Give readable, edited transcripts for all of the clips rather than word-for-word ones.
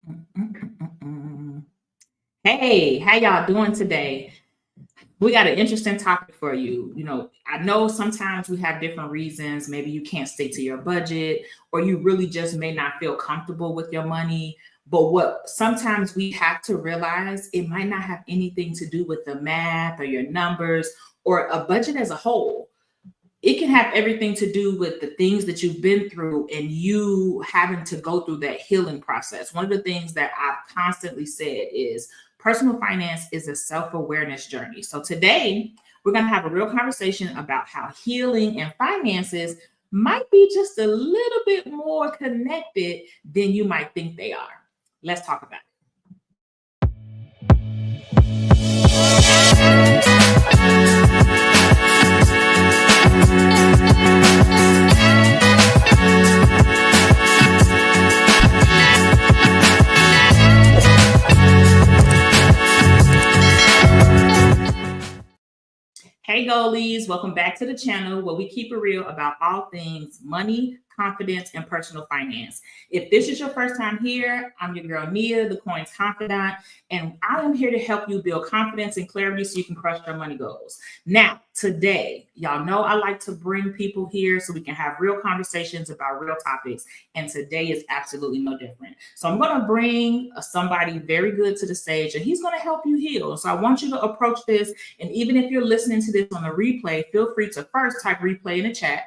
Mm-mm-mm-mm. Hey, how y'all doing today? We got an interesting topic for you. I know sometimes we have different reasons. Maybe you can't stick to your budget, or you really just may not feel comfortable with your money. But what sometimes we have to realize, it might not have anything to do with the math or your numbers or a budget as a whole. It can have everything to do with the things that you've been through and you having to go through that healing process. One of the things that I've constantly said is personal finance is a self awareness journey. So today, we're going to have a real conversation about how healing and finances might be just a little bit more connected than you might think they are. Let's talk about Hey goalies, welcome back to the channel where we keep it real about all things money, confidence, and personal finance. If this is your first time here, I'm your girl Nia, the Coin's Confidant, and I am here to help you build confidence and clarity so you can crush your money goals. Now, today, y'all know I like to bring people here so we can have real conversations about real topics, and today is absolutely no different. So I'm going to bring somebody very good to the stage, and he's going to help you heal. So I want you to approach this, and even if you're listening to this on the replay, feel free to first type replay in the chat.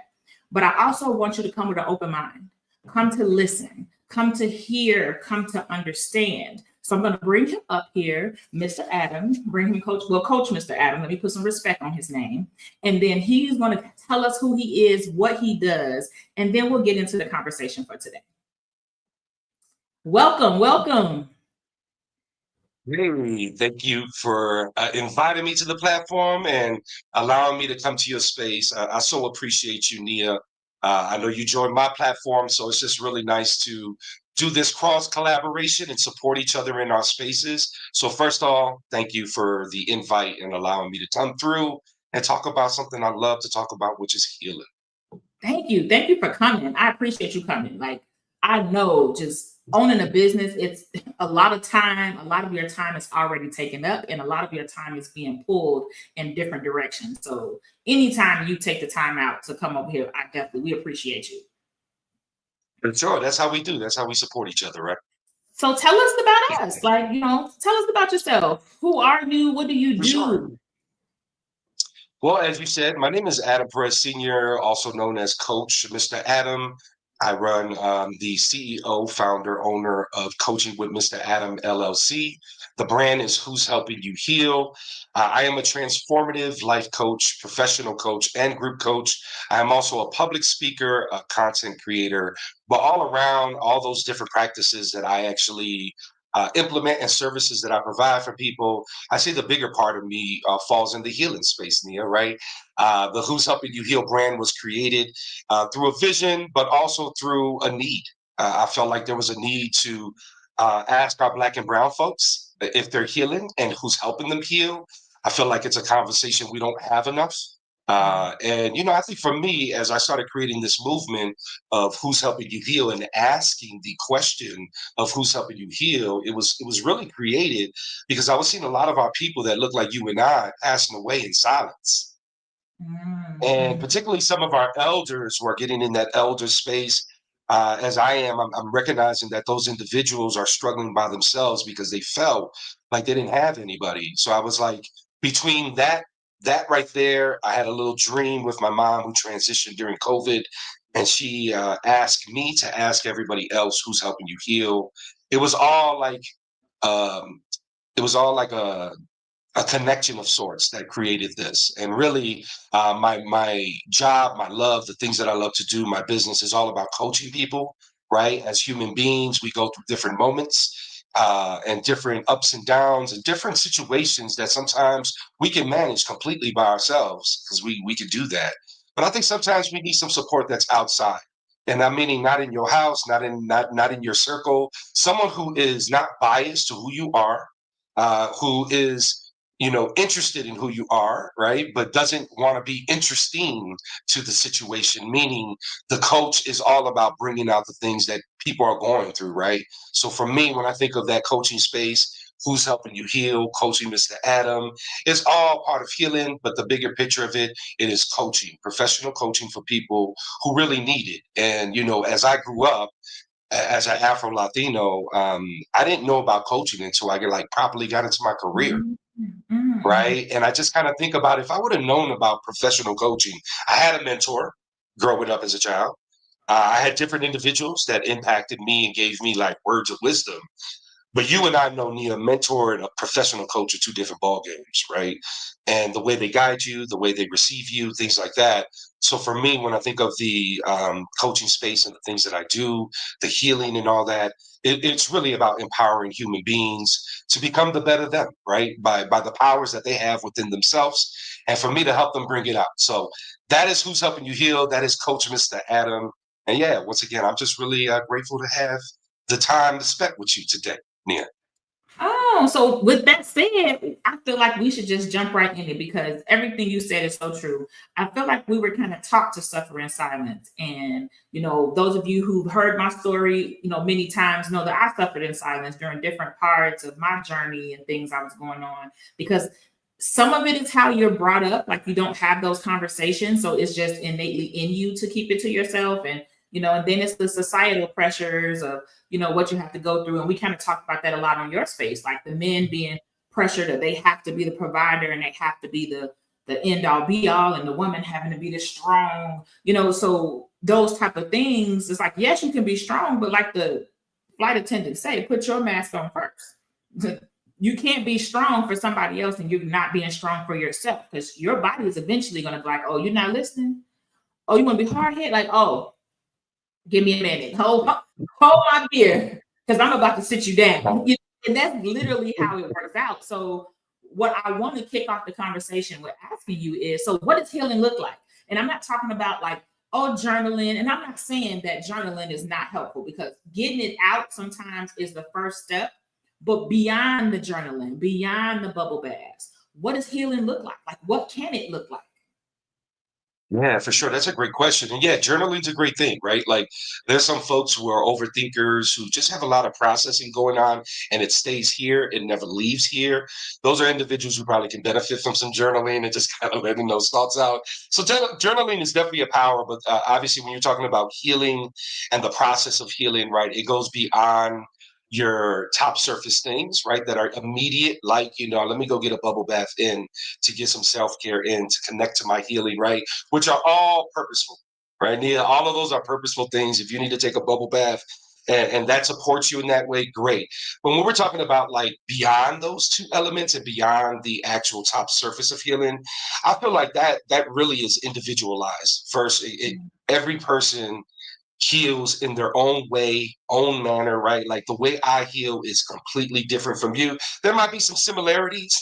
But I also want you to come with an open mind. Come to listen, come to hear, come to understand. So I'm going to bring him up here, Mr. Adam, bring him Coach Mr. Adam. Let me put some respect on his name. And then he's going to tell us who he is, what he does, and then we'll get into the conversation for today. Welcome, welcome. Hey, thank you for inviting me to the platform and allowing me to come to your space. I so appreciate you, Nia. I know you joined my platform, so it's just really nice to do this cross collaboration and support each other in our spaces. So first of all, thank you for the invite and allowing me to come through and talk about something I love to talk about, which is healing. Thank you. Thank you for coming. I appreciate you coming. Like, I know just owning a business, it's a lot of time. A lot of your time is already taken up, and a lot of your time is being pulled in different directions. So, anytime you take the time out to come over here, we appreciate you. For sure, that's how we do. That's how we support each other, right? So, tell us about us. Like, tell us about yourself. Who are you? What do you For sure. do? Well, as you said, my name is Adam Perez Sr., also known as Coach Mr. Adam. I run the CEO, founder, owner of Coaching with Mr. Adam LLC. The brand is Who's Helping You Heal. I am a transformative life coach, professional coach, and group coach. I am also a public speaker, a content creator, but all around all those different practices that I actually implement and services that I provide for people. I say the bigger part of me falls in the healing space, Nia, right? The Who's Helping You Heal brand was created through a vision, but also through a need. I felt like there was a need to ask our Black and Brown folks if they're healing and who's helping them heal. I feel like it's a conversation we don't have enough. I think for me, as I started creating this movement of who's helping you heal and asking the question of who's helping you heal, it was really created because I was seeing a lot of our people that look like you and I passing away in silence. And Mm-hmm. particularly some of our elders who are getting in that elder space, as I am, I'm recognizing that those individuals are struggling by themselves because they felt like they didn't have anybody. So I was like, between that right there, I had a little dream with my mom who transitioned during COVID, and she asked me to ask everybody else who's helping you heal. It was all like um, it was all like a connection of sorts that created this. And really, my job, my love, the things that I love to do, my business is all about coaching people. Right, as human beings, we go through different moments and different ups and downs and different situations that sometimes we can manage completely by ourselves because we can do that. But I think sometimes we need some support that's outside. And I'm meaning not in your house, not in your circle, someone who is not biased to who you are, who is interested in who you are, right? But doesn't want to be interesting to the situation, meaning the coach is all about bringing out the things that people are going through, right? So for me, when I think of that coaching space, who's helping you heal, coaching Mr. Adam, it's all part of healing, but the bigger picture of it is coaching, professional coaching for people who really need it. And, as I grew up, as an Afro Latino, I didn't know about coaching until I properly got into my career, Mhm, mhm, right? And I just kind of think about if I would have known about professional coaching, I had a mentor growing up as a child. I had different individuals that impacted me and gave me like words of wisdom. But you and I know, Nia, a mentor and a professional coach are two different ball games, right? And the way they guide you, the way they receive you, things like that. So for me, when I think of the coaching space and the things that I do, the healing and all that, it's really about empowering human beings to become the better them, right? By the powers that they have within themselves, and for me to help them bring it out. So that is who's helping you heal. That is Coach Mr. Adam. And yeah, once again, I'm just really grateful to have the time to spend with you today, Nia. Oh, so with that said, I feel like we should just jump right in it because everything you said is so true. I feel like we were kind of taught to suffer in silence. And, those of you who've heard my story, many times know that I suffered in silence during different parts of my journey and things I was going on because some of it is how you're brought up. Like you don't have those conversations. So it's just innately in you to keep it to yourself. And then it's the societal pressures of what you have to go through. And we kind of talked about that a lot on your space, like the men being pressured that they have to be the provider and they have to be the end all be all, and the woman having to be the strong, so those type of things. It's like, yes, you can be strong, but like the flight attendants say, put your mask on first. You can't be strong for somebody else and you're not being strong for yourself because your body is eventually going to be like, oh, you're not listening. Oh, you want to be hard hit? Like, oh, give me a minute. Hold my beer because I'm about to sit you down. And that's literally how it works out. So, what I want to kick off the conversation with asking you is, so what does healing look like? And I'm not talking about like, oh, journaling. And I'm not saying that journaling is not helpful because getting it out sometimes is the first step. But beyond the journaling, beyond the bubble baths, what does healing look like? Like, what can it look like? Yeah, for sure. That's a great question. And yeah, journaling's a great thing, right? Like there's some folks who are overthinkers who just have a lot of processing going on and it stays here, it never leaves here. Those are individuals who probably can benefit from some journaling and just kind of letting those thoughts out. So journaling is definitely a power, but obviously when you're talking about healing and the process of healing, right, it goes beyond your top surface things, right, that are immediate, like, let me go get a bubble bath in to get some self-care in to connect to my healing, right, which are all purposeful, right? Nia, all of those are purposeful things. If you need to take a bubble bath and that supports you in that way, great. But when we're talking about like beyond those two elements and beyond the actual top surface of healing, I feel like that really is individualized. First, every person heals in their own way, own manner, right? Like the way I heal is completely different from you. There might be some similarities.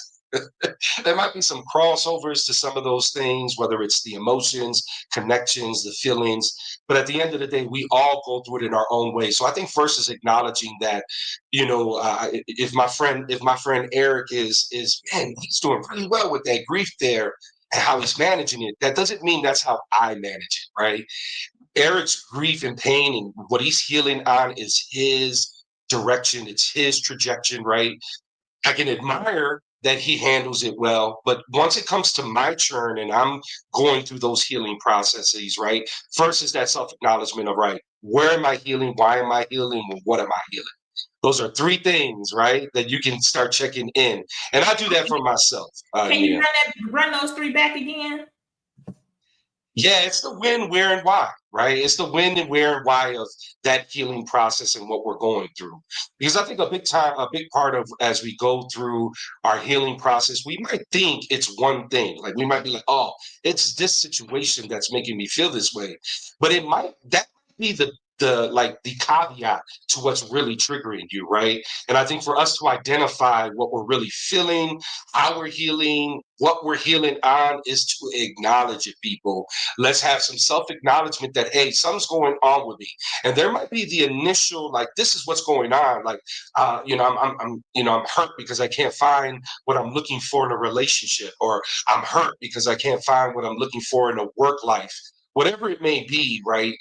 There might be some crossovers to some of those things, whether it's the emotions, connections, the feelings. But at the end of the day, we all go through it in our own way. So I think first is acknowledging that, if my friend Eric is man, he's doing really well with that grief there and how he's managing it. That doesn't mean that's how I manage it, right? Eric's grief and pain and what he's healing on is his direction, it's his trajectory, right? I can admire that he handles it well, but once it comes to my turn and I'm going through those healing processes, right? First is that self acknowledgement of, right, where am I healing? Why am I healing? And what am I healing? Those are three things, right, that you can start checking in. And I do that for myself, Can you Nia. run those three back again? Yeah, it's the when, where, and why, right? It's the when and where and why of that healing process and what we're going through. Because I think a big part of as we go through our healing process, we might think it's one thing. Like we might be like, oh, it's this situation that's making me feel this way. But that might be the caveat to what's really triggering you, right? And I think for us to identify what we're really feeling, how we're healing, what we're healing on, is to acknowledge it, people. Let's have some self-acknowledgement that, hey, something's going on with me. And there might be the initial, like, this is what's going on. Like, I'm hurt because I can't find what I'm looking for in a relationship, or I'm hurt because I can't find what I'm looking for in a work life. Whatever it may be, right?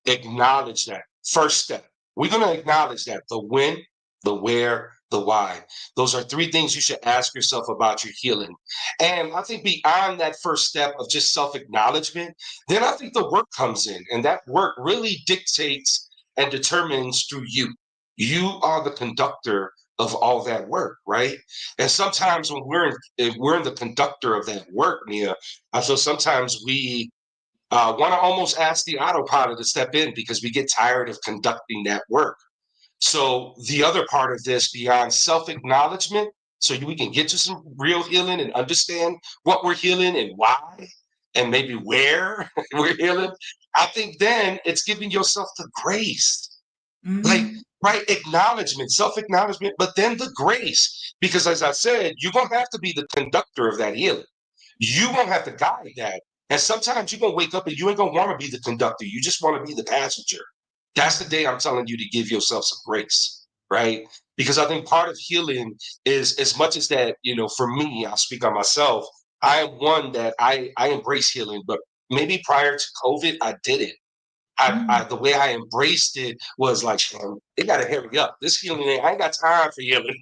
Acknowledge that. First step. We're going to acknowledge that: the when, the where, the why. Those are three things you should ask yourself about your healing. And I think beyond that first step of just self-acknowledgement, then I think the work comes in. And that work really dictates and determines through you. You are the conductor of all that work, right? And sometimes when we're in the conductor of that work, Nia, I feel sometimes we want to almost ask the autopilot to step in because we get tired of conducting that work. So the other part of this, beyond self-acknowledgement, so we can get to some real healing and understand what we're healing and why, and maybe where we're healing, I think then it's giving yourself the grace, like, Mhm. right? Acknowledgement, self-acknowledgement, but then the grace. Because as I said, you're going to have to be the conductor of that healing. You're going to have to guide that. And sometimes you're going to wake up and you ain't going to want to be the conductor. You just want to be the passenger. That's the day I'm telling you to give yourself some grace, right? Because I think part of healing is, as much as that, for me, I'll speak on myself. I am one that I embrace healing, but maybe prior to COVID, I didn't. The way I embraced it was like, it got to hurry up. This healing, I ain't got time for healing.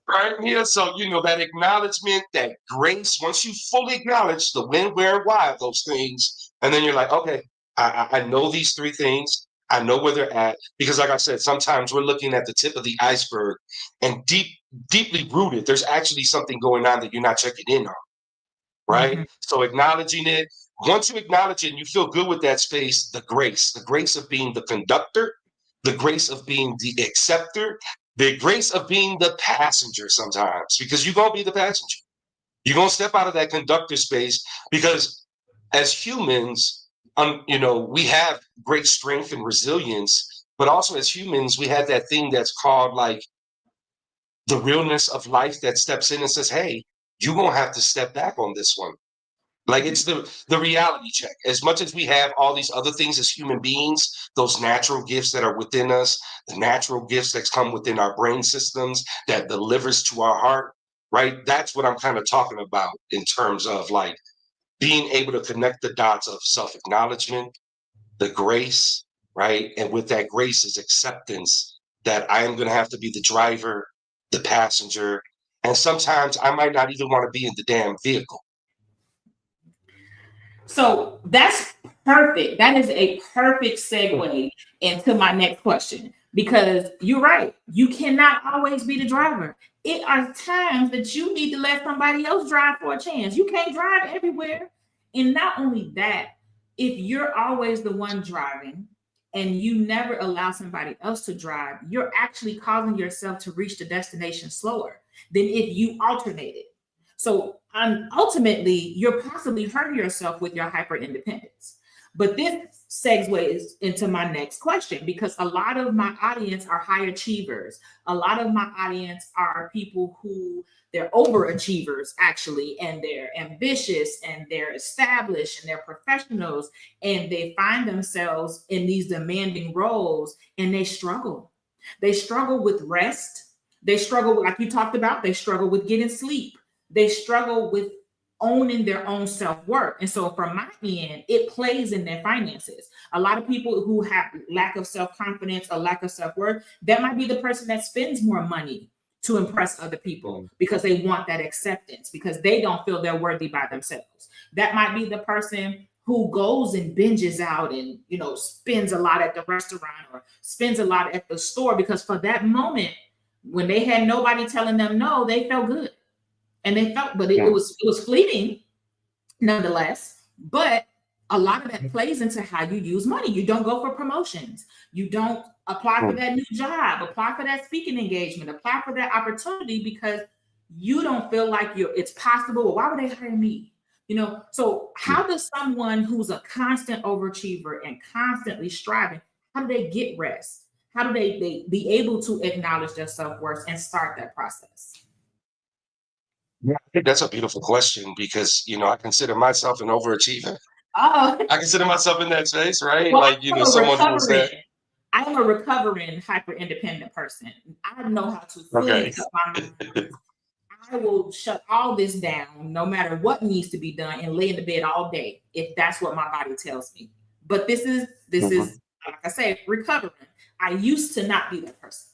Right here. So, that acknowledgement, that grace, once you fully acknowledge the when, where, and why of those things, and then you're like, okay, I know these three things. I know where they're at. Because like I said, sometimes we're looking at the tip of the iceberg, and deeply rooted, there's actually something going on that you're not checking in on. Right. Mhm. So acknowledging it, once you acknowledge it and you feel good with that space, the grace of being the conductor, the grace of being the acceptor, the grace of being the passenger sometimes, because you're going to be the passenger. You're going to step out of that conductor space because as humans, we have great strength and resilience, but also as humans, we have that thing that's called like the realness of life that steps in and says, hey, you're going to have to step back on this one. Like, it's the reality check. As much as we have all these other things as human beings, those natural gifts that are within us, the natural gifts that come within our brain systems that delivers to our heart, right? That's what I'm kind of talking about in terms of like being able to connect the dots of self-acknowledgement, the grace, right? And with that grace is acceptance that I am going to have to be the driver, the passenger, and sometimes I might not even want to be in the damn vehicle. So that's perfect. That is a perfect segue into my next question, because you're right. You cannot always be the driver. It are times that you need to let somebody else drive for a chance. You can't drive everywhere. And not only that, if you're always the one driving and you never allow somebody else to drive, you're actually causing yourself to reach the destination slower than if you alternated. So ultimately, you're possibly hurting yourself with your hyper independence. But this segues into my next question, because a lot of my audience are high achievers. A lot of my audience are people who they're overachievers, actually, and they're ambitious and they're established and they're professionals, and they find themselves in these demanding roles and they struggle. They struggle with rest. They struggle, like you talked about, they struggle with getting sleep. They struggle with owning their own self-worth. And so from my end, it plays in their finances. A lot of people who have lack of self-confidence or lack of self-worth, that might be the person that spends more money to impress other people because they want that acceptance, because they don't feel they're worthy by themselves. That might be the person who goes and binges out and spends a lot at the restaurant or spends a lot at the store, because for that moment when they had nobody telling them no, they felt good. And they felt, but it was fleeting nonetheless. But a lot of that plays into how you use money. You don't go for promotions. You don't apply for that new job, apply for that speaking engagement, apply for that opportunity because you don't feel like it's possible. Well, why would they hire me? So how does someone who's a constant overachiever and constantly striving, How do they get rest? How do they be able to acknowledge their self-worth and start that process? Yeah, I think that's a beautiful question because, I consider myself an overachiever. Oh, I consider myself in that space, right? well, Like, someone who was that. I am a recovering hyper independent person. I know how to fully Okay. cut my mind. I will shut all this down, no matter what needs to be done, and lay in the bed all day if that's what my body tells me. But this is Mhm. like I say, recovering. I used to not be that person.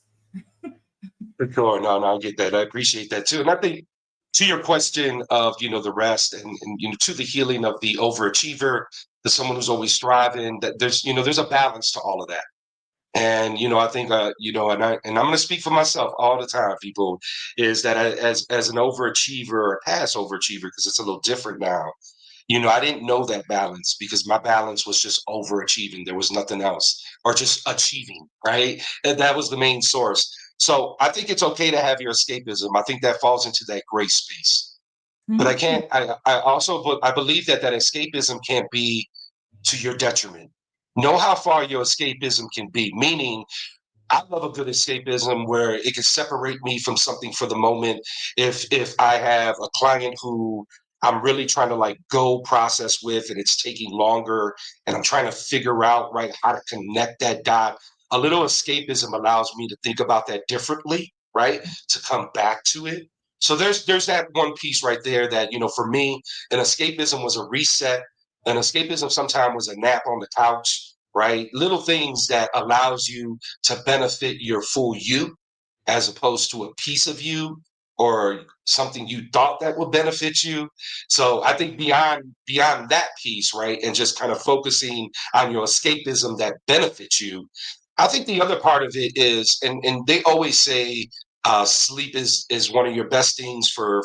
For sure. No, no, I get that. I appreciate that too. And I think to your question of, the rest and to the healing of the overachiever, the someone who's always striving, that there's a balance to all of that. And I think and I'm going to speak for myself all the time, people, is that as an overachiever or past overachiever, because it's a little different now. I didn't know that balance because my balance was just overachieving. There was nothing else, or just achieving, right? And that was the main source. So I think it's okay to have your escapism. I think that falls into that gray space. But I Mhm. can't. I also, but I believe that escapism can't be to your detriment. Know how far your escapism can be. Meaning, I love a good escapism where it can separate me from something for the moment. If I have a client who I'm really trying to like go process with and it's taking longer and I'm trying to figure out right how to connect that dot, a little escapism allows me to think about that differently, right? To come back to it. So there's that one piece right there that, for me, an escapism was a reset. An escapism sometimes was a nap on the couch, right? Little things that allows you to benefit your full you as opposed to a piece of you or something you thought that would benefit you. So I think beyond that piece, right, and just kind of focusing on your escapism that benefits you, I think the other part of it is, and they always say sleep is one of your best things for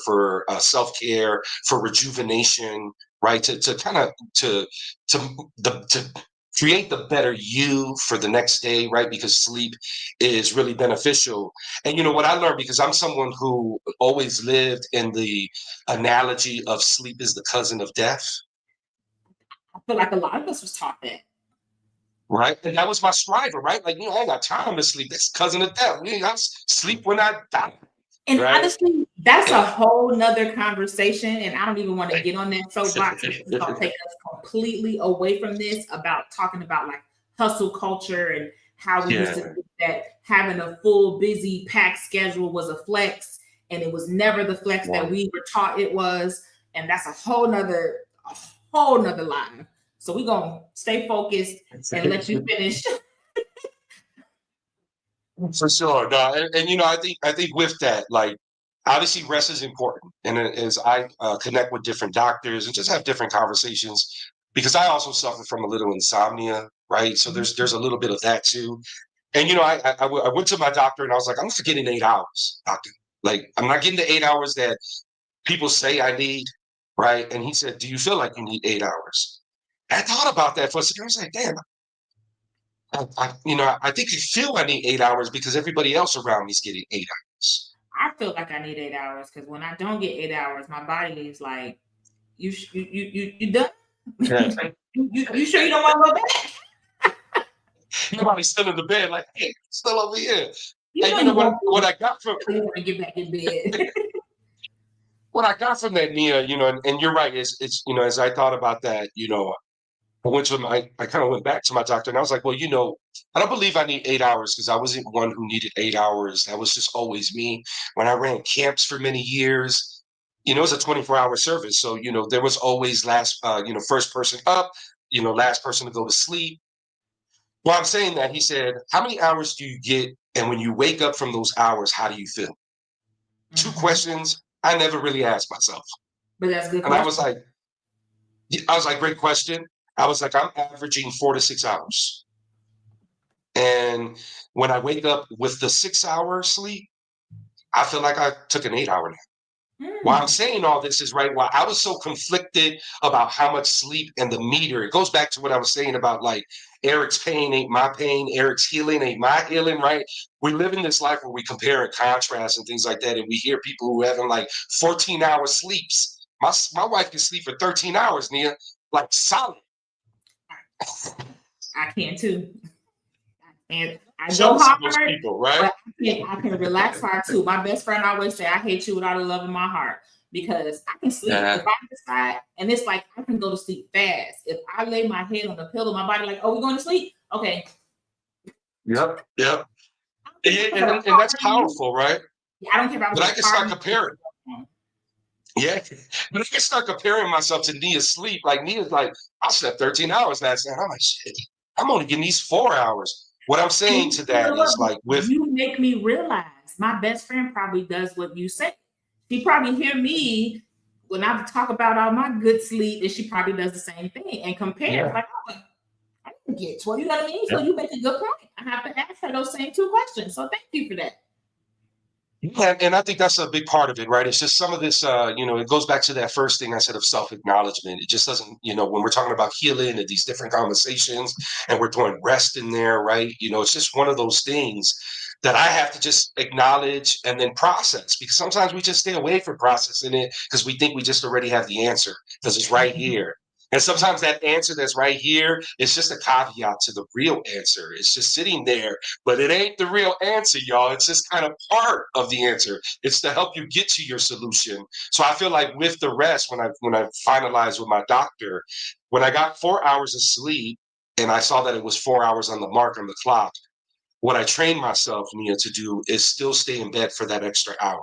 self care, for rejuvenation, right? To kind of to create the better you for the next day, right? Because sleep is really beneficial. And what I learned, because I'm someone who always lived in the analogy of sleep is the cousin of death, I feel like a lot of us was taught that. right? And that was my striver, right? Like, I ain't got time to sleep. That's cousin of death. I sleep when I die, And right? honestly, that's a whole nother conversation. And I don't even want to get on that soapbox because it's going to take us completely away from this about talking about like hustle culture and how we used to Yeah. think that having a full, busy, packed schedule was a flex. And it was never the flex that One. we were taught it was. And that's a whole nother line. So we're going to stay focused and let you finish. For sure. No, and I think with that, like obviously rest is important. And as I connect with different doctors and just have different conversations, because I also suffer from a little insomnia, right? So there's a little bit of that too. And I went to my doctor and I was like, I'm forgetting 8 hours, doctor. Like I'm not getting the 8 hours that people say I need, right? And he said, do you feel like you need 8 hours? And I thought about that for a second. I was like, damn, I think I feel I need 8 hours because everybody else around me is getting 8 hours. I feel like I need 8 hours because when I don't get 8 hours, my body is like, you done? Yeah. You sure you don't want to go back? You're probably still in the bed, like, hey, still over here. You And know you know you what? want What to. I got from You want to get back in bed. what I got from that, Nia, and you're right. It's as I thought about that, I kind of went back to my doctor and I was like, well, I don't believe I need 8 hours because I wasn't one who needed 8 hours. That was just always me. When I ran camps for many years, it was a 24-hour service. So, there was always first person up, last person to go to sleep. Well, I'm saying that he said, how many hours do you get? And when you wake up from those hours, how do you feel? Two Mhm. questions I never really asked myself. But that's a good And I question. was like, great question. I was like, I'm averaging 4 to 6 hours. And when I wake up with the 6 hour sleep, I feel like I took an 8 hour nap. Why I'm Mm. saying all this is right. Why I was so conflicted about how much sleep and the meter. It goes back to what I was saying about like Eric's pain ain't my pain, Eric's healing ain't my healing, right? We live in this life where we compare and contrast and things like that. And we hear people who having like 14-hour sleeps. My wife can sleep for 13 hours, Nia, like solid. I can too. And I go Jealous of those hard, people, right? but I can relax hard too. My best friend always say, I hate you with all the love in my heart because I can sleep. If Yeah. I decide, and it's like I can go to sleep fast. If I lay my head on the pillow, my body like, oh, we're going to sleep. Okay. Yep. Yep. I don't care if I was at a And that's party. powerful, right? I don't care if I was But at I a can start party. comparing. Yeah. But I can start comparing myself to Nia's sleep. Like Nia's like, I slept 13 hours last night. I'm like, shit, I'm only getting these 4 hours. What I'm saying And to you know that is what? like with You make me realize my best friend probably does what you say. She probably hear me when I talk about all my good sleep, and she probably does the same thing and compares. yeah. Like, oh, I didn't get 12. You know what I mean? So Yeah. you make a good point. I have to ask her those same two questions. So thank you for that. Yeah, and I think that's a big part of it, right? It's just some of this, it goes back to that first thing I said of self-acknowledgement. It just doesn't, when we're talking about healing and these different conversations and we're throwing rest in there, right? It's just one of those things that I have to just acknowledge and then process because sometimes we just stay away from processing it because we think we just already have the answer because it's right here. And sometimes that answer that's right here is just a caveat to the real answer. It's just sitting there, but it ain't the real answer, y'all. It's just kind of part of the answer. It's to help you get to your solution. So I feel like with the rest, when I finalized with my doctor, when I got 4 hours of sleep and I saw that it was 4 hours on the mark on the clock, what I trained myself, Nia, to do is still stay in bed for that extra hour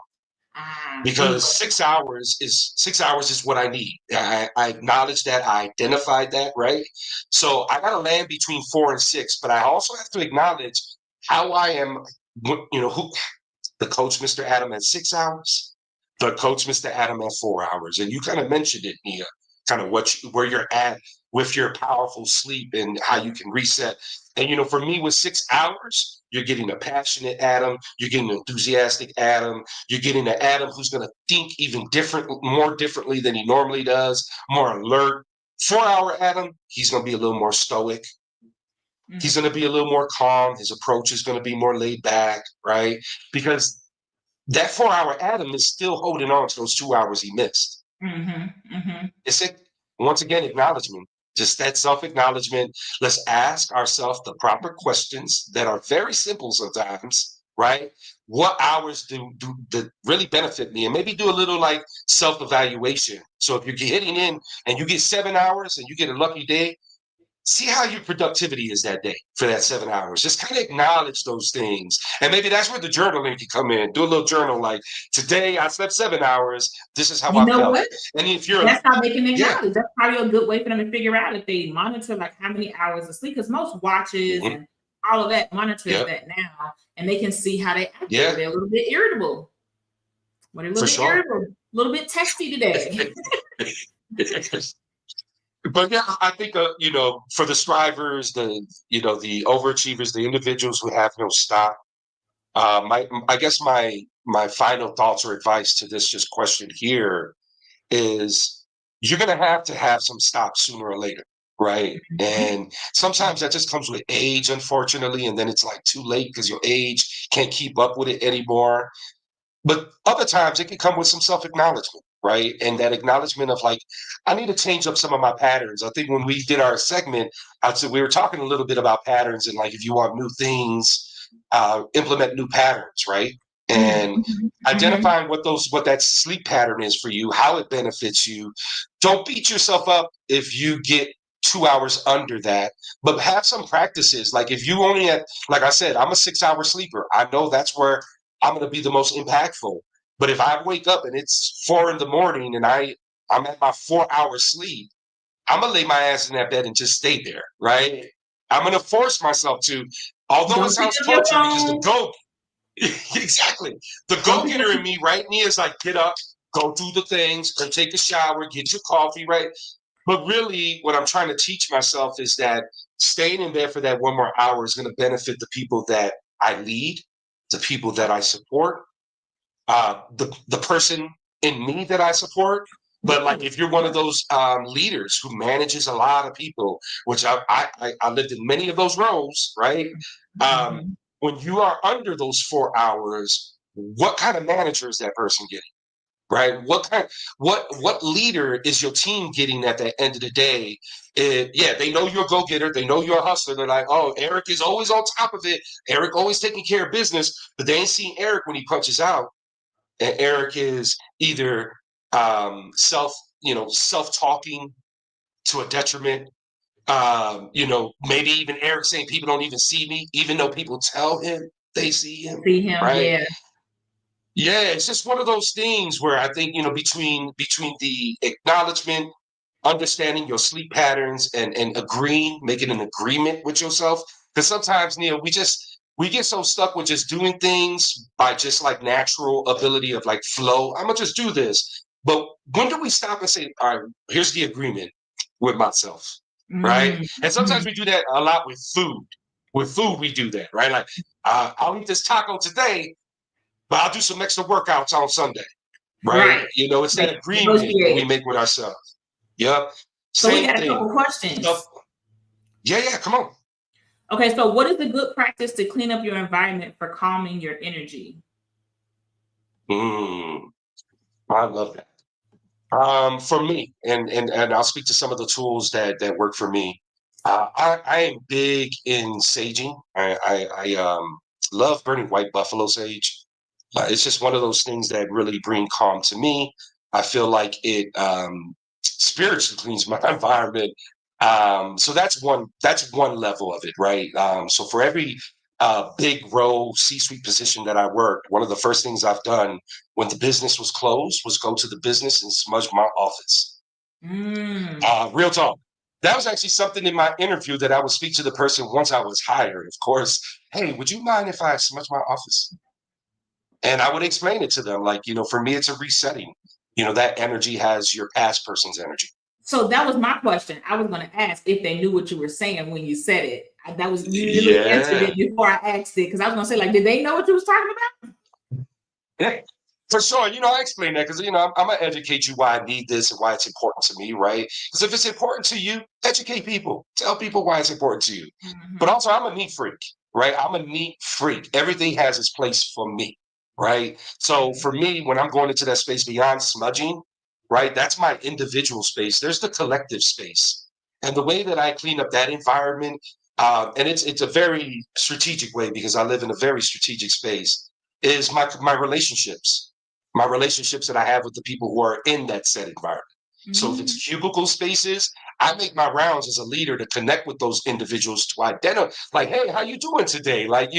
See, because 6 hours is what I need. I acknowledge that. I identified that, right? So I got to land between 4 and 6, but I also have to acknowledge how I am, who the coach, Mr. Adam, at 6 hours, the coach, Mr. Adam, at 4 hours. And you kind of mentioned it, Nia, kind of where you're at with your powerful sleep and how you can reset. And, for me, with 6 hours, you're getting a passionate Adam, you're getting an enthusiastic Adam, you're getting an Adam who's going to think even more differently than he normally does, more alert. 4 hour Adam, he's going to be a little more stoic. He's going to be a little more calm. His approach is going to be more laid back, right? Because that 4 hour Adam is still holding on to those 2 hours he missed. It's it. Once again, acknowledgement, just that self-acknowledgement. Let's ask ourselves the proper questions that are very simple sometimes, right? What hours do that really benefit me? And maybe do a little like self-evaluation. So if you're hitting in and you get 7 hours and you get a lucky day, see how your productivity is that day for that 7 hours. Just kind of acknowledge those things. And maybe that's where the journaling can come in. Do a little journal like, today I slept 7 hours. This is how you I know felt. what? And if you're, That's how they can yeah. acknowledge. That's probably a good way for them to figure out if they monitor like how many hours of sleep. Because most watches Mm-hmm. and all of that monitors Yep. that now, and they can see how they act. Yeah. Were they a little bit irritable? Were they a little For bit sure. irritable? A little bit testy today? But yeah, I think for the strivers, the overachievers, the individuals who have no stop. I guess my final thoughts or advice to this just question here is you're going to have some stop sooner or later, right? And sometimes that just comes with age, unfortunately, and then it's like too late because your age can't keep up with it anymore. But other times it can come with some self-acknowledgement, right? And that acknowledgement of like, I need to change up some of my patterns. I think when we did our segment, I said we were talking a little bit about patterns and like if you want new things, implement new patterns, right? And identifying what that sleep pattern is for you, how it benefits you. Don't beat yourself up if you get 2 hours under that, but have some practices. Like if you only like I said, I'm a 6 hour sleeper. I know that's where I'm going to be the most impactful. But if I wake up and it's 4 in the morning and I'm at my 4 hour sleep, I'm going to lay my ass in that bed and just stay there, right? I'm going to force myself to, although it Don't pick sounds up your torture because the phone. go, exactly. The Don't pick up. go-getter in me, right? Me is like, get up, go do the things, go take a shower, get your coffee, right? But really, what I'm trying to teach myself is that staying in bed for that 1 more hour is going to benefit the people that I lead, the people that I support, the person in me that I support. But like, if you're one of those leaders who manages a lot of people, which I lived in many of those roles, right? When you are under those 4 hours, what kind of manager is that person getting? right? What leader is your team getting at the end of the day? Yeah, they know you're a go-getter. They know you're a hustler. They're like, oh, Eric is always on top of it. Eric always taking care of business, but they ain't seen Eric when he punches out. And Eric is either self-talking to a detriment. Maybe even Eric saying people don't even see me, even though people tell him they see him, See him, right? yeah. Yeah, it's just one of those things where I think, between the acknowledgement, understanding your sleep patterns and agreeing, making an agreement with yourself. Because sometimes, Neil, we get so stuck with just doing things by just like natural ability of like flow. I'm gonna just do this. But when do we stop and say, all right, here's the agreement with myself, right? And sometimes we do that a lot with food. With food, we do that, right? Like, I'll eat this taco today, but I'll do some extra workouts on Sunday, right? Right. It's that agreement that we Negotiate. make with ourselves. Yep. So we Same got a thing. couple questions. Yeah, come on. Okay, so what is a good practice to clean up your environment for calming your energy? I love that. For me, and I'll speak to some of the tools that work for me. I am big in saging. I love burning white buffalo sage. It's just one of those things that really bring calm to me. I feel like it spiritually cleans my environment. So that's one level of it, right? So for every big role, C-suite position that I worked, one of the first things I've done when the business was closed was go to the business and smudge my office. Real talk. That was actually something in my interview that I would speak to the person once I was hired. Of course, hey, would you mind if I smudge my office? And I would explain it to them, like, for me, it's a resetting. That energy has your past person's energy. So that was my question. I was going to ask if they knew what you were saying when you said it. That was you literally answered Yeah. it before I asked it because I was going to say, like, did they know what you was talking about? Yeah, for sure. I explain that because, I'm going to educate you why I need this and why it's important to me, right? Because if it's important to you, educate people. Tell people why it's important to you. But also, I'm a neat freak, right? I'm a neat freak. Everything has its place for me, right? So for me, when I'm going into that space beyond smudging, right, that's my individual space. There's the collective space. And the way that I clean up that environment, and it's a very strategic way because I live in a very strategic space, is my relationships that I have with the people who are in that set environment. So if it's cubicle spaces, I make my rounds as a leader to connect with those individuals to identify, like, hey, how you doing today? Like,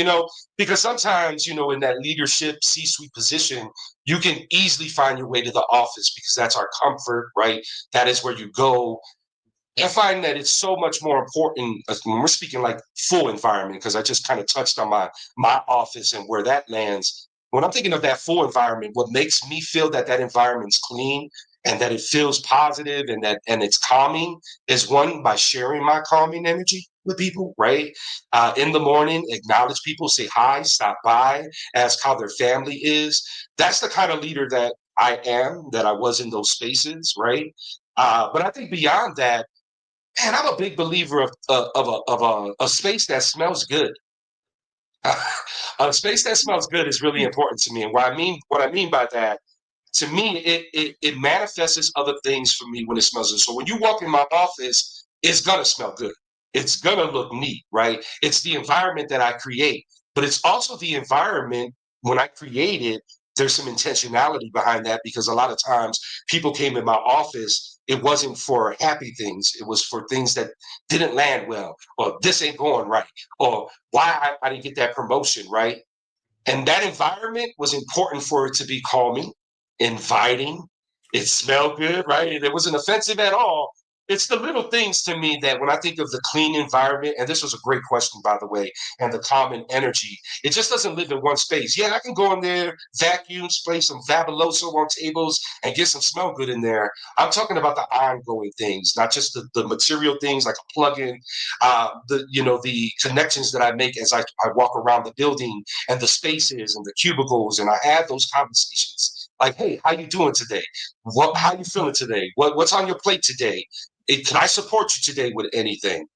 because sometimes, in that leadership C-suite position, you can easily find your way to the office because that's our comfort, right? That is where you go. I find that it's so much more important when we're speaking like full environment, because I just kind of touched on my office and where that lands. When I'm thinking of that full environment, what makes me feel that environment's clean and that it feels positive and it's calming is, one, by sharing my calming energy with people, right? In the morning, acknowledge people, say hi, stop by, ask how their family is. That's the kind of leader that I am, that I was in those spaces, right? But I think beyond that, man, I'm a big believer of a space that smells good. A space that smells good is really important to me, and what I mean by that, to me, it manifests as other things for me when it smells good. So when you walk in my office, it's gonna smell good. It's gonna look neat, right? It's the environment that I create, but it's also the environment when I create it. There's some intentionality behind that because a lot of times people came in my office. It wasn't for happy things. It was for things that didn't land well, or this ain't going right, or why I didn't get that promotion, right? And that environment was important for it to be calming, inviting. It smelled good, right? It wasn't offensive at all. It's the little things to me that when I think of the clean environment, and this was a great question, by the way, and the common energy, it just doesn't live in one space. Yeah, I can go in there, vacuum, spray some Fabuloso on tables, and get some smell good in there. I'm talking about the ongoing things, not just the material things like a plug-in, the connections that I make as I walk around the building and the spaces and the cubicles, and I have those conversations. Like, hey, how you doing today? How you feeling today? What's on your plate today? Can I support you today with anything?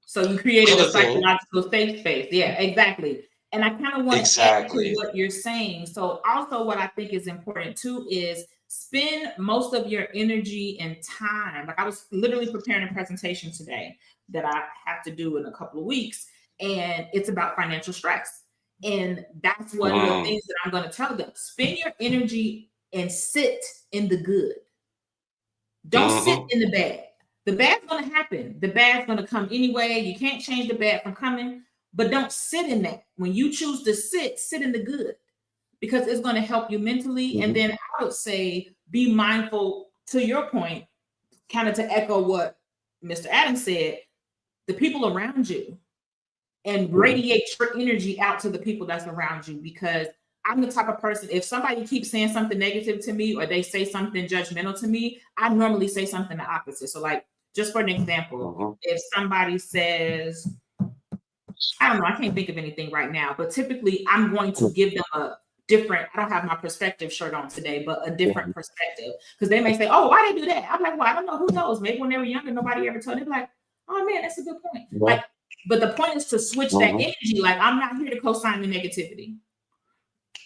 So you created a Other thing, psychological safe space. Yeah, exactly. And I kind of want to add to Exactly. what you're saying. So, also, what I think is important too is spend most of your energy and time. Like, I was literally preparing a presentation today that I have to do in a couple of weeks, and it's about financial stress. And that's one of the Mm, things that I'm going to tell them: spend your energy and sit in the good. Don't sit hmm in the bad. The bad's going to happen. The bad's going to come anyway. You can't change the bad from coming, but don't sit in that. When you choose to sit in the good because it's going to help you mentally. And hmm then I would say be mindful, to your point, kind of to echo what Mr. Adams said, the people around you, and hmm radiate your energy out to the people that's around you. Because I'm the type of person, if somebody keeps saying something negative to me or they say something judgmental to me, I normally say something the opposite. So, like, just for an example, hmm if somebody says, I don't know, I can't think of anything right now, but typically I'm going to give them a different, I don't have my perspective shirt on today, but a different perspective. Because they may say, oh, why they do that? I'm like, well, I don't know, who knows? Maybe when they were younger, nobody ever told them. Like, oh man, that's a good point. Like, but the point is to switch that hmm energy. Like, I'm not here to co-sign the negativity.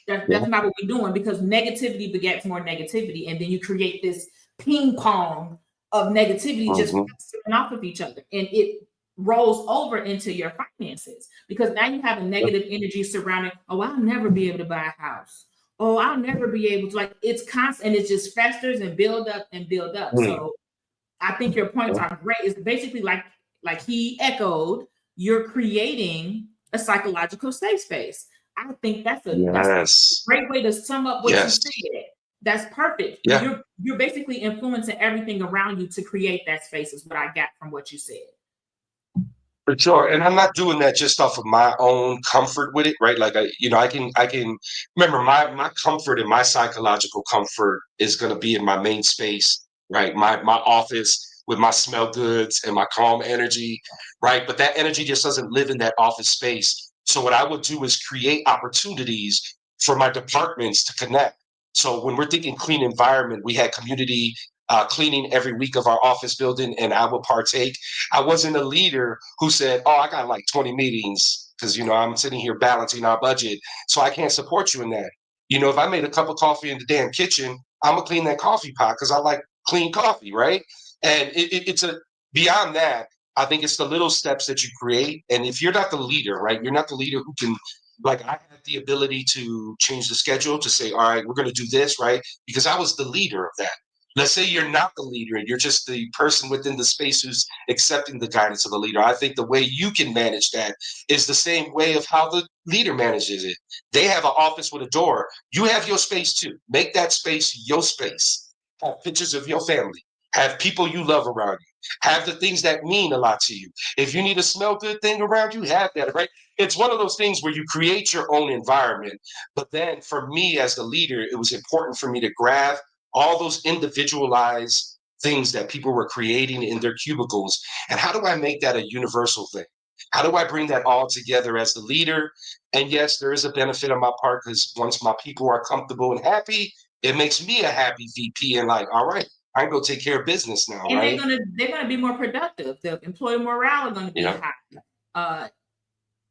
Yeah. That's not what we're doing, because negativity begets more negativity. And then you create this ping pong of negativity just hmm bouncing off of each other. And it rolls over into your finances, because now you have a negative energy surrounding, oh, I'll never be able to buy a house. Oh, I'll never be able to, like, it's constant, and it just festers and build up and build up. Mm. So I think your points are great. It's basically like he echoed, you're creating a psychological safe space. I think that's a Yes. great way to sum up what you Yes. said. That's perfect. Yeah. You're basically influencing everything around you to create that space, is what I got from what you said. For sure. And I'm not doing that just off of my own comfort with it, right? Like I can remember my comfort and my psychological comfort is gonna be in my main space, right? My office with my smell goods and my calm energy, right? But that energy just doesn't live in that office space. So what I would do is create opportunities for my departments to connect. So when we're thinking clean environment, we had community cleaning every week of our office building, and I would partake. I wasn't a leader who said, "Oh, I got like 20 meetings because I'm sitting here balancing our budget, so I can't support you in that." If I made a cup of coffee in the damn kitchen, I'm gonna clean that coffee pot because I like clean coffee, right? And it's a beyond that. I think it's the little steps that you create, and if you're not the leader, right, you're not the leader who can. Like I had the ability to change the schedule to say, all right, we're going to do this, right? Because I was the leader of that. Let's say you're not the leader and you're just the person within the space who's accepting the guidance of the leader. I think the way you can manage that is the same way of how the leader manages it. They have an office with a door. You have your space too. Make that space your space. Have pictures of your family. Have people you love around you. Have the things that mean a lot to you. If you need a smell good thing around you, have that, right? It's one of those things where you create your own environment. But then for me as the leader, it was important for me to grab all those individualized things that people were creating in their cubicles. And how do I make that a universal thing? How do I bring that all together as the leader? And yes, there is a benefit on my part because once my people are comfortable and happy, it makes me a happy VP and like, all right, I can go take care of business now, And right? they're gonna be more productive. The employee morale is gonna be Yeah. high. Uh,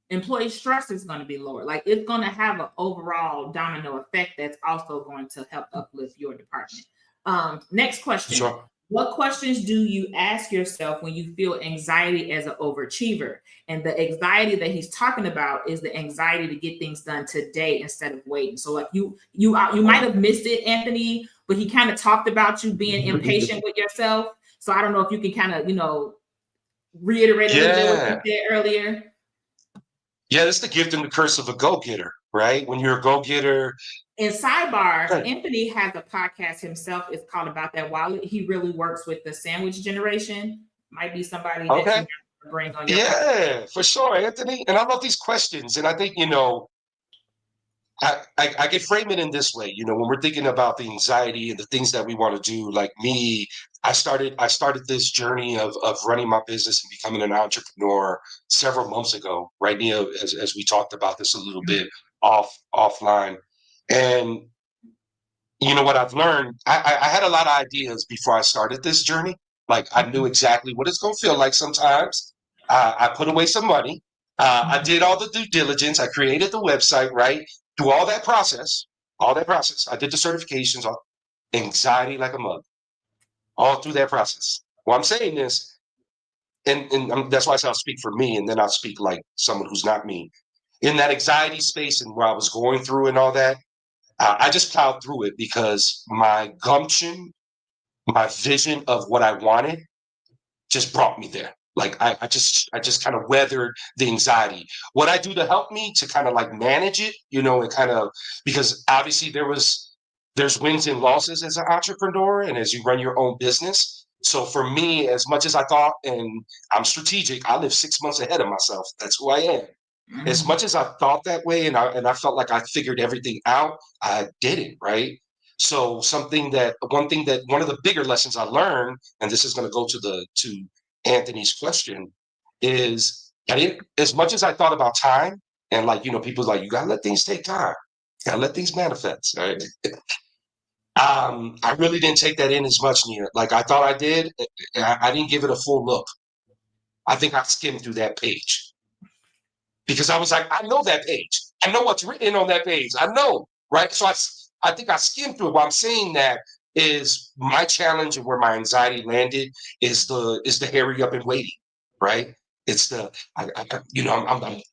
Employee stress is going to be lower. Like, it's going to have an overall domino effect that's also going to help uplift your department. Next question. Sure. What questions do you ask yourself when you feel anxiety as an overachiever? And the anxiety that he's talking about is the anxiety to get things done today instead of waiting. So, like, you might have missed it, Anthony, but he kind of talked about you being impatient with yourself. So I don't know if you can kind of reiterate a little bit what you Yeah. said earlier. Yeah, that's the gift and the curse of a go-getter, right? When you're a go-getter. And sidebar, Right. Anthony has a podcast himself. It's called About That Wallet. He really works with the sandwich generation. Might be somebody that you Okay. might bring on your podcast. Yeah, for sure, Anthony. And I love these questions. And I think, I can frame it in this way. When we're thinking about the anxiety and the things that we want to do, like me, I started this journey of running my business and becoming an entrepreneur several months ago, right, Nia, as we talked about this a little bit offline. And what I've learned, I had a lot of ideas before I started this journey. Like I knew exactly what it's gonna feel like sometimes. I put away some money. I did all the due diligence. I created the website, right? Through all that process. I did the certifications, all, anxiety like a mug, all through that process. Well, I'm saying this, and that's why I say I'll speak for me, and then I'll speak like someone who's not me. In that anxiety space and where I was going through and all that, I just plowed through it because my gumption, my vision of what I wanted just brought me there. Like I just kind of weathered the anxiety. What I do to help me to kind of like manage it, and kind of because obviously there's wins and losses as an entrepreneur and as you run your own business. So for me, as much as I thought, and I'm strategic, I live 6 months ahead of myself. That's who I am. As Mhm. much as I thought that way and I felt like I figured everything out, I didn't, right? So one of the bigger lessons I learned, and this is going to go to Anthony's question, is I didn't, as much as I thought about time, and like, people like, you gotta let things take time, gotta let things manifest, right? I really didn't take that in as much, Nia. Like I thought I did. I didn't give it a full look. I think I skimmed through that page because I was like, I know that page. I know what's written on that page. I know, right? So I think I skimmed through it. Why I'm saying that is my challenge and where my anxiety landed is the hurry up and waiting, right? It's the I'm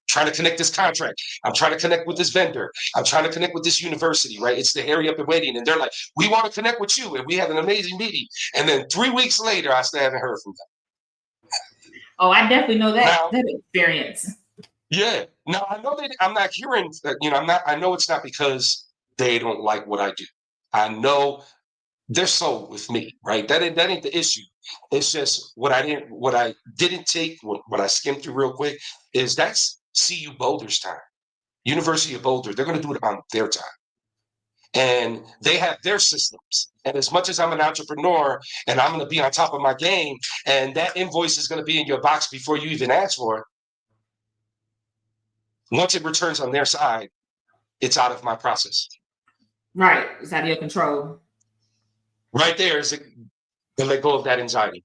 trying to connect this contract. I'm trying to connect with this vendor. I'm trying to connect with this university, right? It's the hurry up and waiting, and they're like, we want to connect with you, and we had an amazing meeting, and then 3 weeks later, I still haven't heard from them. Oh, I definitely know Now, that experience. yeah. Now I know that I'm not hearing that, I'm not, I know it's not because they don't like what I do. I know they're so with me, right? That ain't the issue. It's just what I didn't take, what I skimmed through real quick is that's CU Boulder's time. University of Boulder, they're gonna do it on their time. And they have their systems. And as much as I'm an entrepreneur and I'm gonna be on top of my game, and that invoice is gonna be in your box before you even ask for it, once it returns on their side, it's out of my process. Right. It's out of your control. Right there is to let go of that anxiety.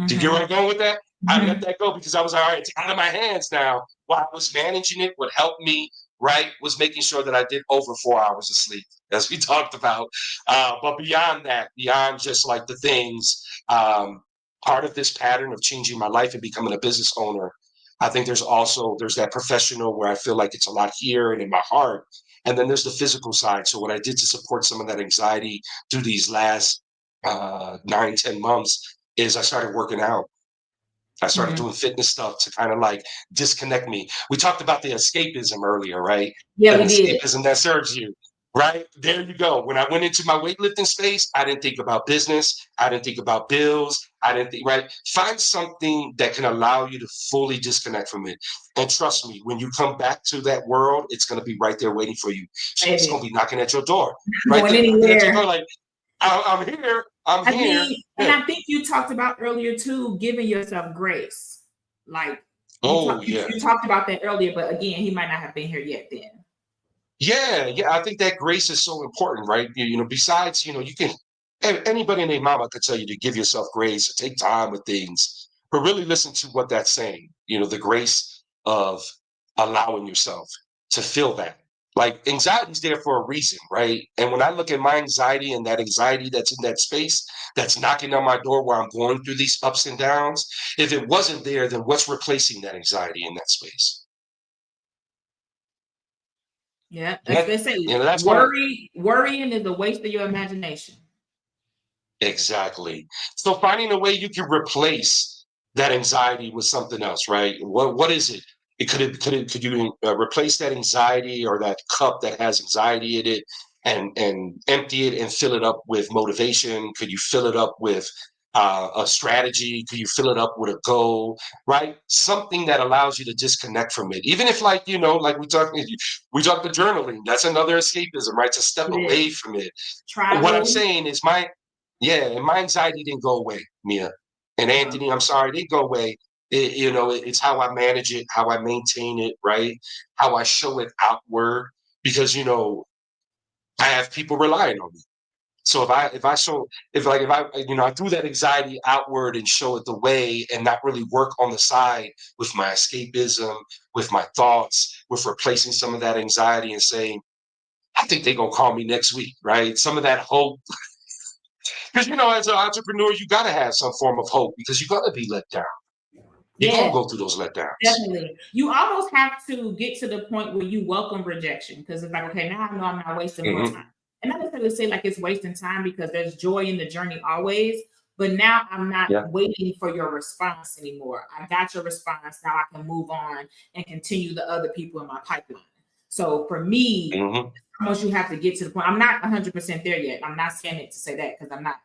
Do you get where Hmm. I'm going with that? I let Hmm. that go because I was like, all right, it's out of my hands now. While I was managing it, what helped me, right, was making sure that I did over 4 hours of sleep, as we talked about. But beyond that, beyond just like the things, part of this pattern of changing my life and becoming a business owner, I think there's that professional where I feel like it's a lot here and in my heart. And then there's the physical side. So what I did to support some of that anxiety through these last 9, 10 months is I started working out. I started Hmm. doing fitness stuff to kind of like disconnect me. We talked about the escapism earlier, right? Yeah, That we did. escapism that serves you, right? There you go. When I went into my weightlifting space, I didn't think about business. I didn't think about bills. I didn't think, right? Find something that can allow you to fully disconnect from it. And trust me, when you come back to that world, it's going to be right there waiting for you. It's going to Baby. be knocking at your door, Not right going there knocking at your anywhere. door. Like, I'm here. I'm I here. mean, and Yeah. I think you talked about earlier too, giving yourself grace. Like Oh, yeah. you talked about that earlier, but again, he might not have been here yet then. Yeah, yeah, I think that grace is so important, right? Besides, you can anybody and their mama could tell you to give yourself grace, to take time with things, but really listen to what that's saying. The grace of allowing yourself to feel that. Like anxiety's there for a reason, right? And when I look at my anxiety and that anxiety that's in that space, that's knocking on my door where I'm going through these ups and downs, if it wasn't there, then what's replacing that anxiety in that space? Yeah, And as they say, that's one of worrying is a waste of your imagination. Exactly. So finding a way you can replace that anxiety with something else, right? What is it? Could you replace that anxiety or that cup that has anxiety in it and empty it and fill it up with motivation? Could you fill it up with a strategy? Could you fill it up with a goal, right? Something that allows you to disconnect from it. Even if like, like we talked the journaling, that's another escapism, right? To step It away is. from it. What I'm Travel. saying is yeah, and my anxiety didn't go away, Mia. And No. Anthony, I'm sorry, it didn't go away. It's how I manage it, how I maintain it, right? How I show it outward. Because, I have people relying on me. So if I threw that anxiety outward and show it the way and not really work on the side with my escapism, with my thoughts, with replacing some of that anxiety and saying, I think they're gonna call me next week, right? Some of that hope. Because as an entrepreneur, you gotta have some form of hope because you're gonna be let down. You're gonna Yeah, go through those letdowns. definitely. You almost have to get to the point where you welcome rejection because it's like, okay, now I know I'm not wasting more Hmm. time. And not necessarily say like it's wasting time because there's joy in the journey always. But now I'm not Yeah. waiting for your response anymore. I got your response. Now I can move on and continue the other people in my pipeline. So for me, Hmm. almost you have to get to the point. I'm not 100% there yet. I'm not saying it to say that because I'm not.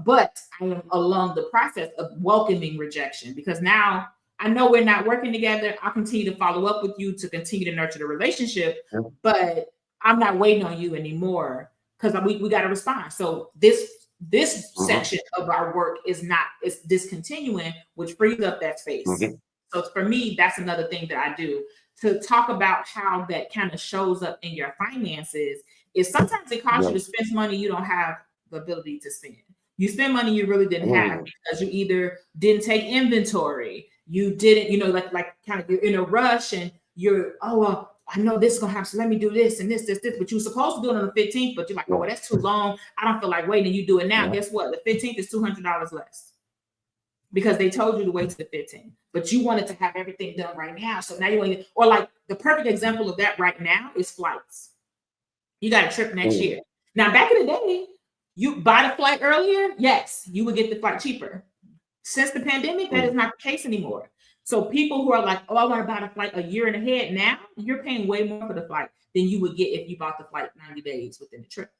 But I am along the process of welcoming rejection because now I know we're not working together. I'll continue to follow up with you to continue to nurture the relationship, but I'm not waiting on you anymore because we got to respond. So this Hmm. section of our work is discontinuing, which frees up that space. Hmm. So for me, that's another thing that I do to talk about how that kind of shows up in your finances. Is sometimes it costs Yeah. you to spend money you don't have the ability to spend. You spend money you really didn't have Mm. because you either didn't take inventory, you didn't, like kind of you're in a rush and you're, oh well, I know this is gonna happen, so let me do this and this, but you were supposed to do it on the 15th, but you're like, oh Yeah. well, that's too long. I don't feel like waiting. And you do it now. Yeah. Guess what? The 15th is $200 less because they told you to wait to the 15th, but you wanted to have everything done right now. So now you want to, or like the perfect example of that right now is flights. You got a trip next Mm. year. Now, back in the day, you buy the flight earlier, yes, you would get the flight cheaper. Since the pandemic, that is Mm. not the case anymore. So people who are like, oh, I want to buy the flight a year and ahead now, you're paying way more for the flight than you would get if you bought the flight 90 days within the trip.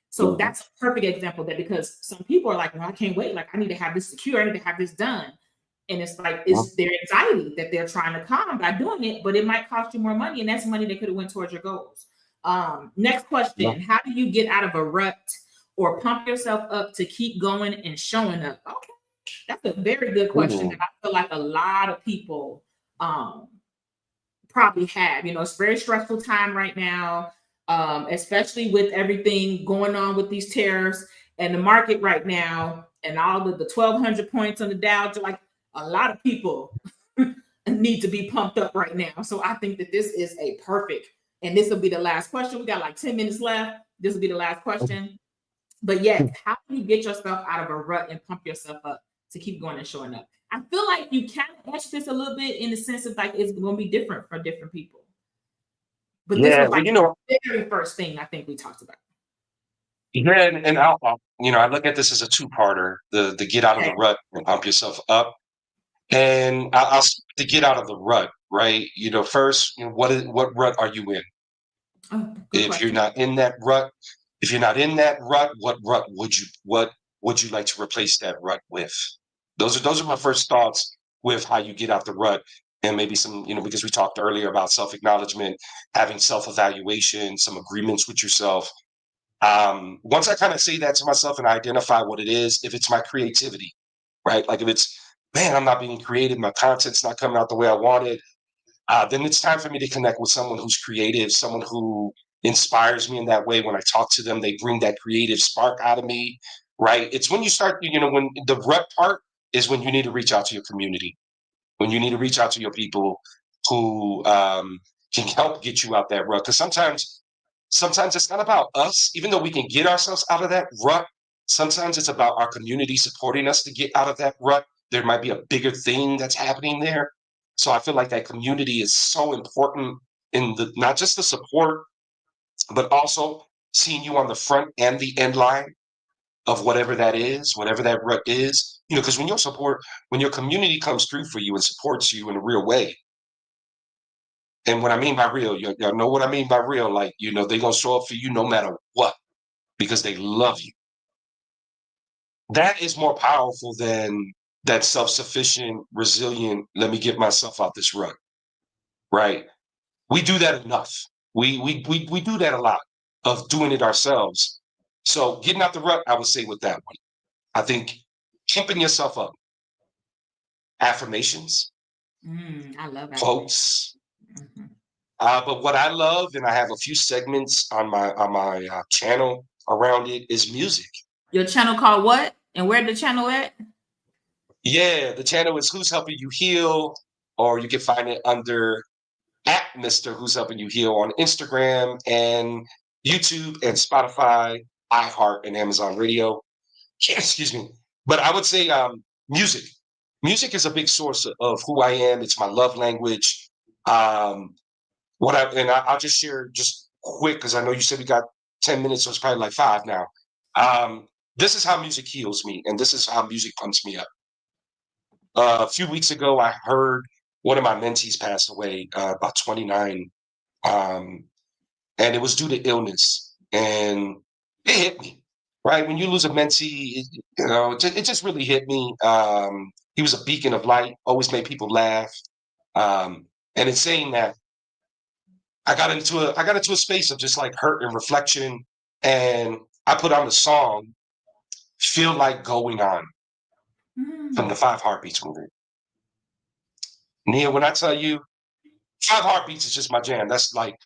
So Mhm. that's a perfect example of that because some people are like, well, I can't wait. Like, I need to have this secure. I need to have this done. And it's like, Yeah. it's their anxiety that they're trying to calm by doing it, but it might cost you more money. And that's money that could have went towards your goals. Next Yeah. question. How do you get out of a rut or pump yourself up to keep going and showing up? Okay. That's a very good question that Mm. I feel like a lot of people um, probably have. It's a very stressful time right now, especially with everything going on with these tariffs and the market right now, and all of the 1,200 points on the Dow. Like a lot of people need to be pumped up right now. So I think that this is a perfect, and this will be the last question. We got like 10 minutes left. This will be the last question. But yes, how do you get yourself out of a rut and pump yourself up to keep going and showing up? I feel like you kind of answered this a little bit in the sense of like it's going to be different for different people. But this Yeah. was Well, like the very first thing I think we talked about. yeah, and I look at this as a two-parter: the get out of Okay. the rut and pump yourself up, and to get out of the rut, right? First, what rut are you in? Oh, good If you're question. not in that rut, if you're not in that rut, what would you like to replace that rut with? Those are my first thoughts with how you get out the rut, and maybe some, because we talked earlier about self-acknowledgement, having self-evaluation, some agreements with yourself. Once I kind of say that to myself and I identify what it is, if it's my creativity, right? Like if it's, man, I'm not being creative, my content's not coming out the way I wanted, then it's time for me to connect with someone who's creative, someone who inspires me in that way. When I talk to them, they bring that creative spark out of me, right? It's when you start, when the rut part is when you need to reach out to your community, when you need to reach out to your people who can help get you out that rut. Because sometimes it's not about us, even though we can get ourselves out of that rut. Sometimes it's about our community supporting us to get out of that rut. There might be a bigger thing that's happening there. So I feel like that community is so important in the not just the support, but also seeing you on the front and the end line of whatever that is, whatever that rut is. Because when your community comes through for you and supports you in a real way, and what I mean by real, y'all know what I mean by real, like, they're gonna show up for you no matter what because they love you. That is more powerful than that self-sufficient, resilient, let me get myself out this rut, right? We do that enough. We do that a lot of doing it ourselves. So getting out the rut, I would say with that one. I think pumping yourself up, affirmations, I love affirmation. quotes. Mhm. But what I love, and I have a few segments on my channel around it, is music. Your channel called what? And where the channel at? Yeah, the channel is Who's Helping You Heal, or you can find it under at Mr. Who's Helping You Heal on Instagram and YouTube and Spotify, iHeart, and Amazon Radio. Excuse me. But I would say music. Music is a big source of who I am. It's my love language. Um, I'll just share just quick because I know you said we got 10 minutes, so it's probably like 5 now. This is how music heals me, and this is how music pumps me up. A few weeks ago, I heard one of my mentees pass away, about 29, and it was due to illness, and it hit me. Right when you lose a mentee, it just really hit me. He was a beacon of light, always made people laugh, and in saying that, I got into a space of just like hurt and reflection, and I put on the song "Feel Like Going On" from the Five Heartbeats movie. Nia, when I tell you, Five Heartbeats is just my jam. That's like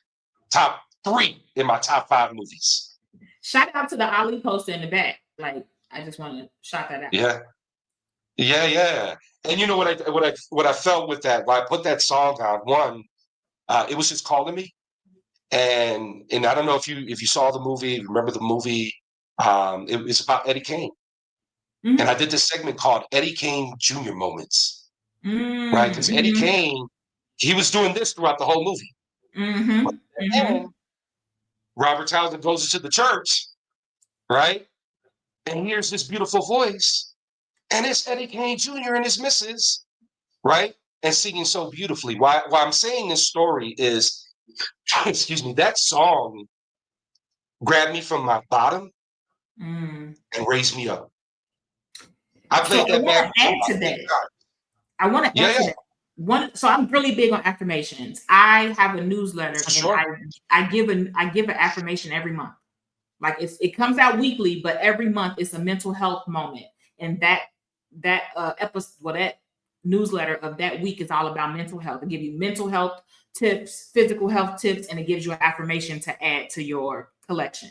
top 3 in my top 5 movies. Shout out to the Ali poster in the back. Like, I just want to shout that out. Yeah. And you know what I felt with that? When I put that song on, one, it was just calling me, and I don't know if you saw the movie, remember the movie? It was about Eddie Kane, and I did this segment called Eddie Kane Jr. Moments, right? Because Eddie Kane, he was doing this throughout the whole movie. But then Robert Townsend goes into the church, right, and hears this beautiful voice, and it's Eddie Kane Jr. and his missus, right, and singing so beautifully. Why I'm saying this story is, excuse me, that song grabbed me from my bottom and raised me up. I played that back. I want to add to that. So I'm really big on affirmations. I have a newsletter, and I give an affirmation every month. Like it comes out weekly, but every month it's a mental health moment, and that episode, that newsletter of that week is all about mental health. It gives you mental health tips, physical health tips, and it gives you an affirmation to add to your collection.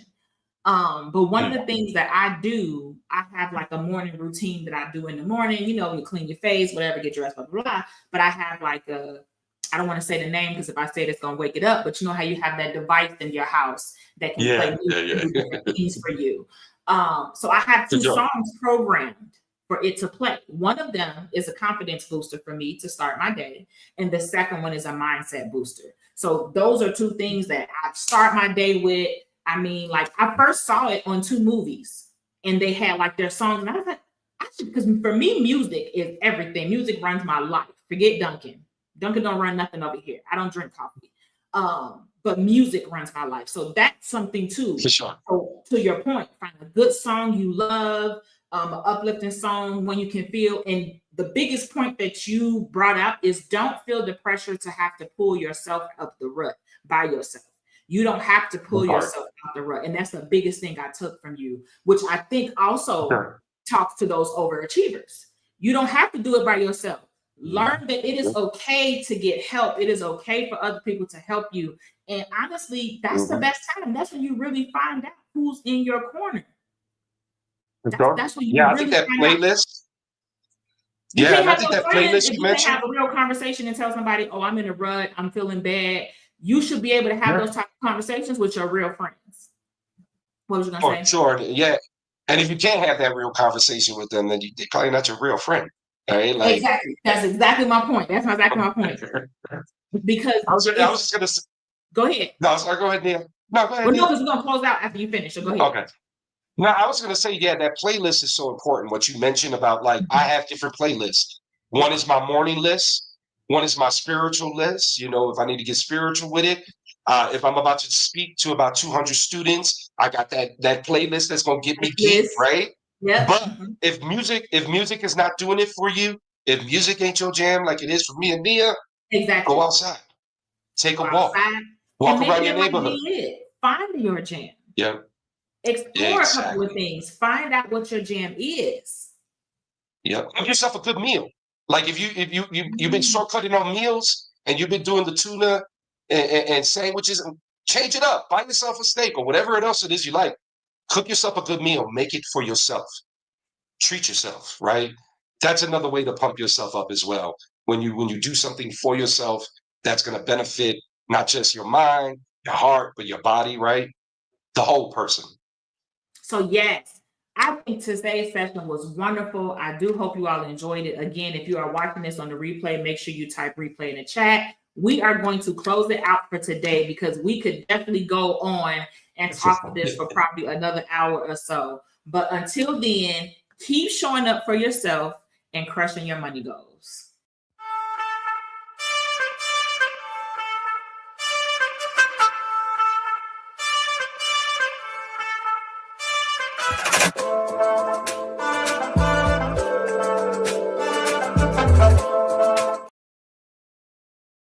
But one of the things that I do, I have like a morning routine that I do in the morning. You clean your face, whatever, get dressed, blah, blah, blah. But I have like I don't want to say the name because if I say it, it's going to wake it up. But you know how you have that device in your house that can play music things for you. So I have 2 songs programmed for it to play. One of them is a confidence booster for me to start my day. And the second one is a mindset booster. So those are 2 things that I start my day with. I mean, like I first saw it on 2 movies and they had like their songs. And I was like, because for me, music is everything. Music runs my life. Forget Duncan. Duncan don't run nothing over here. I don't drink coffee. But music runs my life. So that's something too. For sure. So to your point, find a good song you love, an uplifting song when you can feel. And the biggest point that you brought up is don't feel the pressure to have to pull yourself up the rut by yourself. You don't have to pull yourself out the rut. And that's the biggest thing I took from you, which I think also talks to those overachievers. You don't have to do it by yourself. Learn that it is okay to get help. It is okay for other people to help you. And honestly, that's the best time. That's when you really find out who's in your corner. That's when you really find playlist. You can't have no friends if you can have a real conversation and tell somebody, oh, I'm in a rut, I'm feeling bad. You should be able to have those type of conversations with your real friends. What was you going to say? Sure, yeah. And if you can't have that real conversation with them, then they're probably not your real friend. Right? Like, exactly. That's exactly my point. That's exactly my point. Because I was just going to say. Go ahead. No, sorry, go ahead, Neil. No, go ahead. Well, no, because we're going to close out after you finish. So go ahead. Okay. Now, I was going to say, that playlist is so important. What you mentioned about, like, I have different playlists. One is my morning list. One is my spiritual list. If I need to get spiritual with it. If I'm about to speak to about 200 students, I got that playlist that's going to get me geeked, right? Yeah. But if music is not doing it for you, if music ain't your jam like it is for me and Nia, go outside. Take a walk. Walk around your neighborhood. Find your jam. Yeah. Explore a couple of things. Find out what your jam is. Yeah. Give yourself a good meal. Like if you've been shortcutting on meals and you've been doing the tuna and sandwiches, and change it up. Buy yourself a steak or whatever else it is you like. Cook yourself a good meal. Make it for yourself. Treat yourself, right? That's another way to pump yourself up as well. When you do something for yourself, that's going to benefit not just your mind, your heart, but your body, right? The whole person. So yes, I think today's session was wonderful. I do hope you all enjoyed it. Again, if you are watching this on the replay, make sure you type replay in the chat. We are going to close it out for today because we could definitely go on and talk for this for probably another hour or so. But until then, keep showing up for yourself and crushing your money goals.